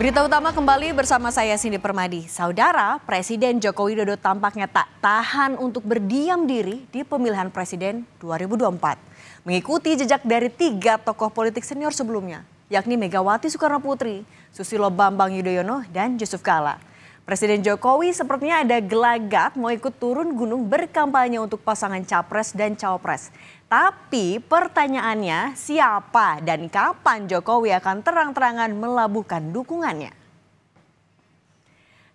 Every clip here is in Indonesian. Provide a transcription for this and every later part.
Berita utama kembali bersama saya Cindy Permadi. Saudara, Presiden Joko Widodo tampaknya tak tahan untuk berdiam diri di pemilihan presiden 2024. Mengikuti jejak dari 3 tokoh politik senior sebelumnya, yakni Megawati Soekarnoputri, Susilo Bambang Yudhoyono, dan Yusuf Kala. Presiden Jokowi sepertinya ada gelagat mau ikut turun gunung berkampanye untuk pasangan capres dan cawapres. Tapi pertanyaannya, siapa dan kapan Jokowi akan terang-terangan melabuhkan dukungannya?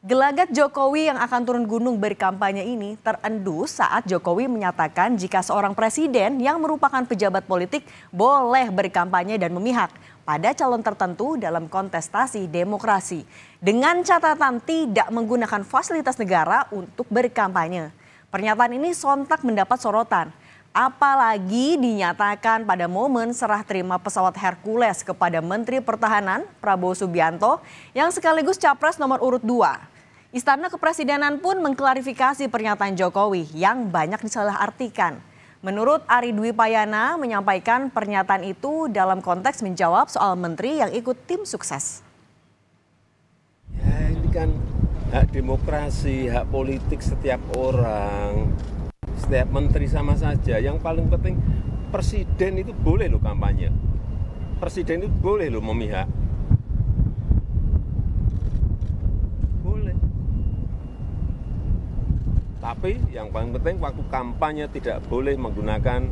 Gelagat Jokowi yang akan turun gunung berkampanye ini terendus saat Jokowi menyatakan jika seorang presiden yang merupakan pejabat politik boleh berkampanye dan memihak pada calon tertentu dalam kontestasi demokrasi, dengan catatan tidak menggunakan fasilitas negara untuk berkampanye. Pernyataan ini sontak mendapat sorotan, apalagi dinyatakan pada momen serah terima pesawat Hercules kepada Menteri Pertahanan Prabowo Subianto yang sekaligus capres nomor urut 2. Istana Kepresidenan pun mengklarifikasi pernyataan Jokowi yang banyak disalahartikan. Menurut Ari Dwi Payana menyampaikan pernyataan itu dalam konteks menjawab soal menteri yang ikut tim sukses. Ya, ini kan hak demokrasi, hak politik setiap orang, setiap menteri sama saja. Yang paling penting presiden itu boleh loh kampanye, presiden itu boleh loh memihak. Boleh. Tapi yang paling penting waktu kampanye tidak boleh menggunakan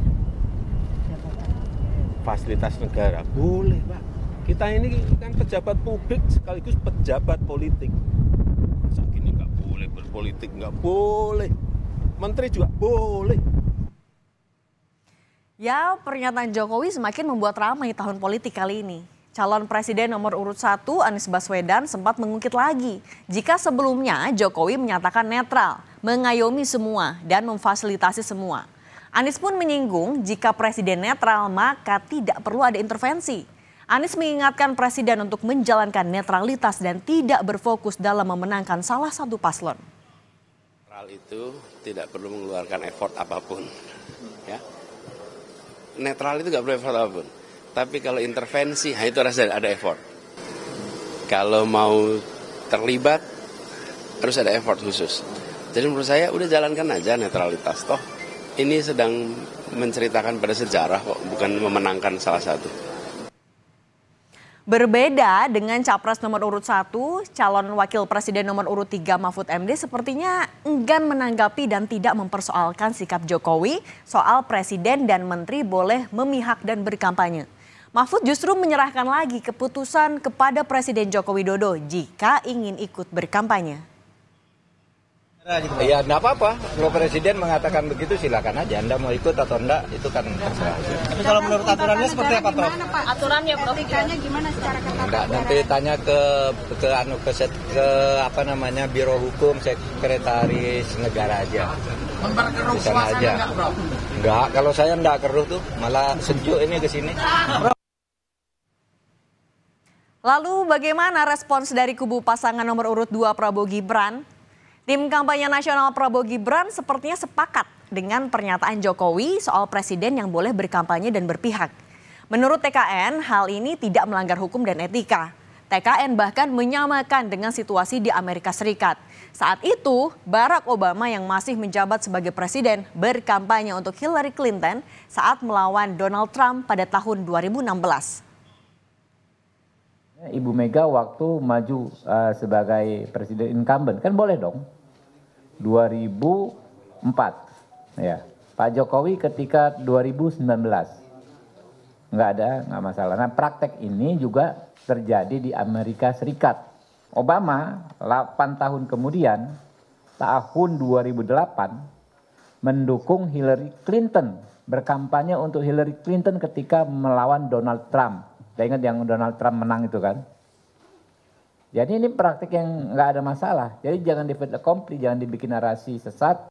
fasilitas negara. Boleh, Pak. Kita ini kan pejabat publik sekaligus pejabat politik. Masa gini nggak boleh berpolitik, nggak boleh. Menteri juga boleh. Ya, pernyataan Jokowi semakin membuat ramai tahun politik kali ini. Calon Presiden nomor urut 1 Anies Baswedan sempat mengungkit lagi jika sebelumnya Jokowi menyatakan netral, mengayomi semua dan memfasilitasi semua. Anies pun menyinggung jika presiden netral maka tidak perlu ada intervensi. Anies mengingatkan presiden untuk menjalankan netralitas dan tidak berfokus dalam memenangkan salah satu paslon. Netral itu tidak perlu mengeluarkan effort apapun. Ya. Netral itu nggak perlu effort apapun. Tapi kalau intervensi, itu ada effort. Kalau mau terlibat, harus ada effort khusus. Jadi menurut saya udah jalankan aja netralitas. Toh ini sedang menceritakan pada sejarah kok, bukan memenangkan salah satu. Berbeda dengan capres nomor urut 1, calon wakil presiden nomor urut 3 Mahfud MD sepertinya enggan menanggapi dan tidak mempersoalkan sikap Jokowi soal presiden dan menteri boleh memihak dan berkampanye. Mahfud justru menyerahkan lagi keputusan kepada Presiden Joko Widodo jika ingin ikut berkampanye. Ya enggak apa-apa, kalau Presiden mengatakan begitu silakan aja, Anda mau ikut atau enggak itu kan terserah. Tapi kalau menurut aturannya seperti apa, Prof? Aturannya, Prof, gimana secara ketat? Enggak, nanti tanya ke apa namanya Biro Hukum Sekretaris Negara aja. Memperkeruh suasana aja. Enggak, Prof? Enggak, kalau saya enggak keruh tuh, malah sejuk ini ke sini. Lalu bagaimana respons dari kubu pasangan nomor urut 2 Prabowo Gibran? Tim kampanye nasional Prabowo Gibran sepertinya sepakat dengan pernyataan Jokowi soal presiden yang boleh berkampanye dan berpihak. Menurut TKN, hal ini tidak melanggar hukum dan etika. TKN bahkan menyamakan dengan situasi di Amerika Serikat. Saat itu, Barack Obama yang masih menjabat sebagai presiden berkampanye untuk Hillary Clinton saat melawan Donald Trump pada tahun 2016. Ibu Mega waktu maju sebagai presiden incumbent kan boleh dong. 2004 ya. Pak Jokowi ketika 2019 nggak masalah. Nah, praktek ini juga terjadi di Amerika Serikat. Obama 8 tahun kemudian tahun 2008 mendukung Hillary Clinton, berkampanye untuk Hillary Clinton ketika melawan Donald Trump. Saya ingat yang Donald Trump menang itu kan. Jadi ini praktik yang nggak ada masalah. Jadi jangan di fait accompli, jangan dibikin narasi sesat.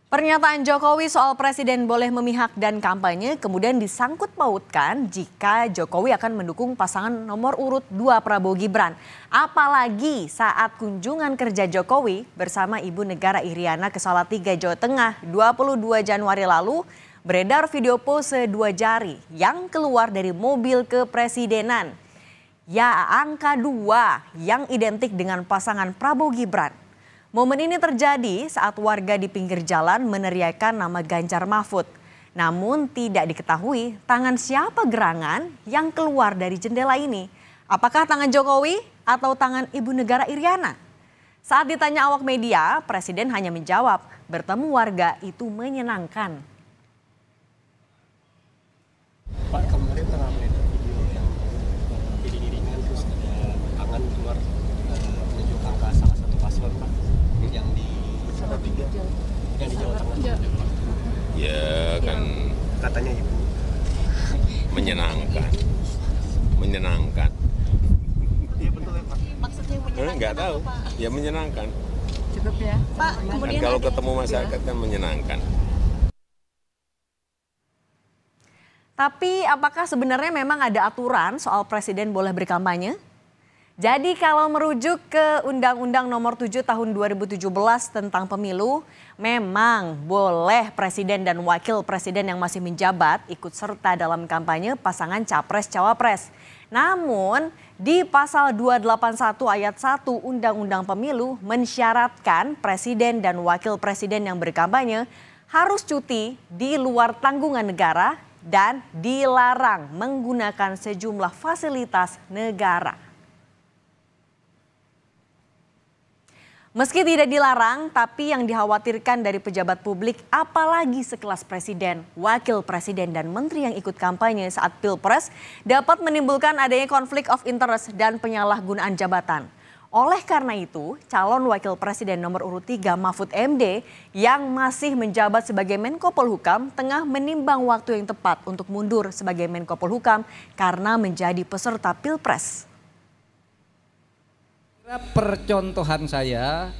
Pernyataan Jokowi soal presiden boleh memihak dan kampanye kemudian disangkut pautkan jika Jokowi akan mendukung pasangan nomor urut 2 Prabowo Gibran. Apalagi saat kunjungan kerja Jokowi bersama Ibu Negara Iriana ke Salatiga, Jawa Tengah 22 Januari lalu beredar video pose 2 jari yang keluar dari mobil kepresidenan. Ya, angka 2 yang identik dengan pasangan Prabowo Gibran. Momen ini terjadi saat warga di pinggir jalan meneriakkan nama Ganjar Mahfud. Namun tidak diketahui tangan siapa gerangan yang keluar dari jendela ini. Apakah tangan Jokowi atau tangan Ibu Negara Iriana? Saat ditanya awak media, Presiden hanya menjawab, bertemu warga itu menyenangkan. Pak, kemarin tengah beredar video yang iring-iringan terus ada tangan keluar menunjukkan ke salah satu paslon, Pak, yang di Salatiga, yang di Jawa Tengah. Ya kan Katanya Ibu. menyenangkan. Iya betul ya, Pak. Maksudnya menyenangkan Nggak tahu, apa, Pak? ya menyenangkan. Cukup ya. Pak, Kan kemudian kalau ada- ketemu masyarakat kan menyenangkan. Tapi apakah sebenarnya memang ada aturan soal presiden boleh berkampanye? Jadi kalau merujuk ke Undang-Undang Nomor 7 Tahun 2017 tentang pemilu, memang boleh presiden dan wakil presiden yang masih menjabat ikut serta dalam kampanye pasangan capres-cawapres. Namun di pasal 281 ayat 1 Undang-Undang Pemilu mensyaratkan presiden dan wakil presiden yang berkampanye harus cuti di luar tanggungan negara dan dilarang menggunakan sejumlah fasilitas negara. Meski tidak dilarang, tapi yang dikhawatirkan dari pejabat publik apalagi sekelas presiden, wakil presiden dan menteri yang ikut kampanye saat Pilpres dapat menimbulkan adanya konflik of interest dan penyalahgunaan jabatan. Oleh karena itu, calon wakil presiden nomor urut 3 Mahfud MD yang masih menjabat sebagai Menko Polhukam tengah menimbang waktu yang tepat untuk mundur sebagai Menko Polhukam karena menjadi peserta Pilpres. Percontohan saya,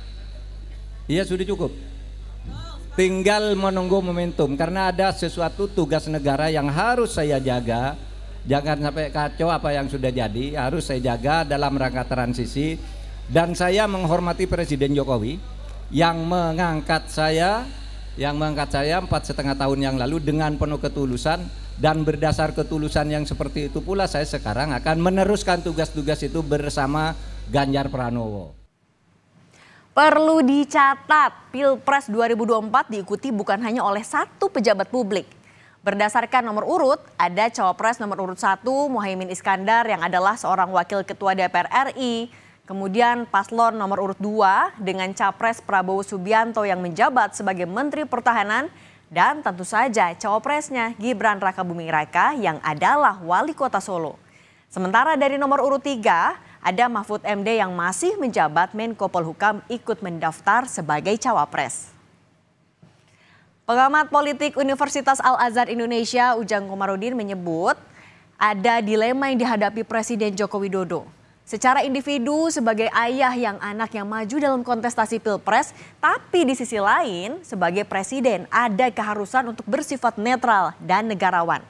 ya sudah cukup. Tinggal menunggu momentum karena ada sesuatu tugas negara yang harus saya jaga. Jangan sampai kacau apa yang sudah jadi, harus saya jaga dalam rangka transisi. Dan saya menghormati Presiden Jokowi yang mengangkat saya 4,5 tahun yang lalu dengan penuh ketulusan, dan berdasar ketulusan yang seperti itu pula saya sekarang akan meneruskan tugas-tugas itu bersama Ganjar Pranowo. Perlu dicatat, Pilpres 2024 diikuti bukan hanya oleh satu pejabat publik. Berdasarkan nomor urut, ada Cawapres nomor urut 1 Muhaimin Iskandar yang adalah seorang wakil ketua DPR RI. Kemudian paslon nomor urut 2 dengan Capres Prabowo Subianto yang menjabat sebagai Menteri Pertahanan. Dan tentu saja Cawapresnya Gibran Rakabuming Raka yang adalah Wali Kota Solo. Sementara dari nomor urut 3 ada Mahfud MD yang masih menjabat Menko Polhukam ikut mendaftar sebagai Cawapres. Pengamat politik Universitas Al-Azhar Indonesia Ujang Komarudin menyebut ada dilema yang dihadapi Presiden Joko Widodo. Secara individu sebagai ayah yang anaknya maju dalam kontestasi Pilpres, tapi di sisi lain sebagai presiden ada keharusan untuk bersifat netral dan negarawan.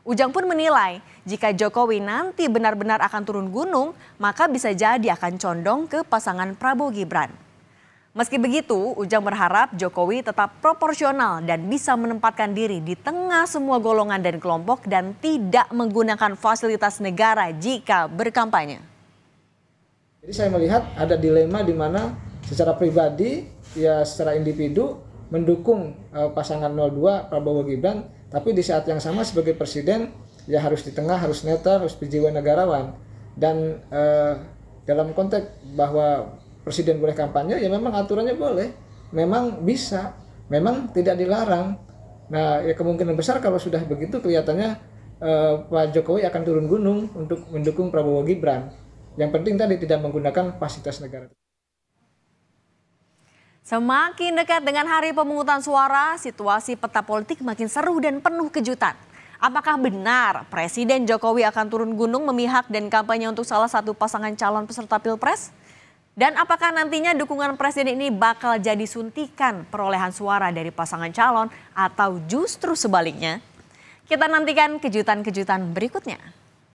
Ujang pun menilai jika Jokowi nanti benar-benar akan turun gunung, maka bisa jadi akan condong ke pasangan Prabowo Gibran. Meski begitu, Ujang berharap Jokowi tetap proporsional dan bisa menempatkan diri di tengah semua golongan dan kelompok dan tidak menggunakan fasilitas negara jika berkampanye. Jadi saya melihat ada dilema di mana secara pribadi, ya secara individu mendukung pasangan 02 Prabowo Gibran, tapi di saat yang sama sebagai presiden ya harus di tengah, harus netral, harus berjiwa negarawan. Dan dalam konteks bahwa presiden boleh kampanye, ya memang aturannya boleh, memang bisa, memang tidak dilarang. Nah ya kemungkinan besar kalau sudah begitu kelihatannya Pak Jokowi akan turun gunung untuk mendukung Prabowo Gibran. Yang penting tadi tidak menggunakan fasilitas negara. Semakin dekat dengan hari pemungutan suara, situasi peta politik makin seru dan penuh kejutan. Apakah benar Presiden Jokowi akan turun gunung memihak dan kampanye untuk salah satu pasangan calon peserta Pilpres? Dan apakah nantinya dukungan Presiden ini bakal jadi suntikan perolehan suara dari pasangan calon atau justru sebaliknya? Kita nantikan kejutan-kejutan berikutnya.